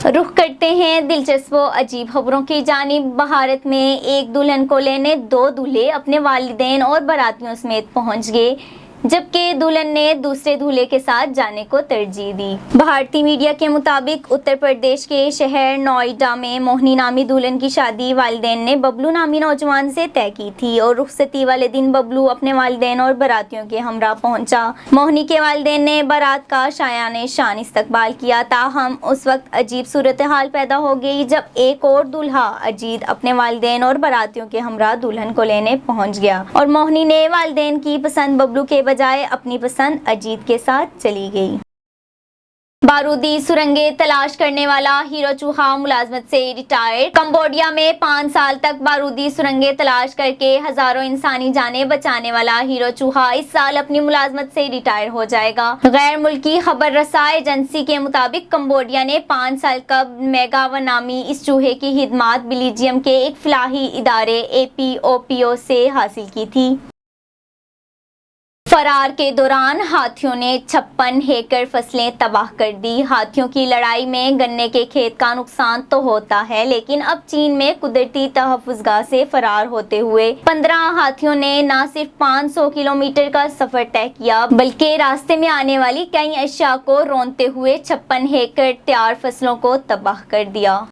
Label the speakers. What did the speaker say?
Speaker 1: रुख करते हैं दिलचस्प व अजीब खबरों की जानिब। भारत में एक दुल्हन को लेने दो दूल्हे अपने वालिदैन और बारातियों समेत पहुंच गए, जबकि दुल्हन ने दूसरे दूल्हे के साथ जाने को तरजीह दी। भारतीय मीडिया के मुताबिक उत्तर प्रदेश के शहर नोएडा में मोहिनी नामी दुल्हन की शादी वालिदैन ने बबलू नामी नौजवान से तय की थी और रुखसती वाले दिन बबलू अपने वालिदैन और बारातियों के हमरा पहुंचा। मोहिनी के वालिदैन ने बारात का शायाने शान इस्तकबाल किया, ताहम उस वक्त अजीब सूरत हाल पैदा हो गई जब एक और दूल्हा अजीत अपने वालिदैन और बारातियों के हमरा दुल्हन को लेने पहुंच गया और मोहिनी ने वालिदैन की पसंद बबलू के बजाय अपनी पसंद अजीत के साथ चली गई। बारूदी सुरंगें तलाश करने वाला हीरो चूहा मुलाजमत से रिटायर्ड। कंबोडिया में 5 साल तक बारूदी सुरंगें तलाश करके हजारों इंसानी जानें बचाने वाला हीरो चूहा इस साल अपनी मुलाजमत से रिटायर हो जाएगा। गैर मुल्की खबर रसा एजेंसी के मुताबिक कंबोडिया ने 5 साल कबल मेगावन नामी इस चूहे की खिदमात बेल्जियम के एक फलाही इदारे APOPO से हासिल की थी। फरार के दौरान हाथियों ने 56 एकड़ फसलें तबाह कर दी। हाथियों की लड़ाई में गन्ने के खेत का नुकसान तो होता है, लेकिन अब चीन में कुदरती तहफ़्फ़ुज़गाह से फरार होते हुए 15 हाथियों ने न सिर्फ 500 किलोमीटर का सफर तय किया, बल्कि रास्ते में आने वाली कई अशिया को रौंदते हुए 56 एकड़ तैयार फसलों को तबाह कर दिया।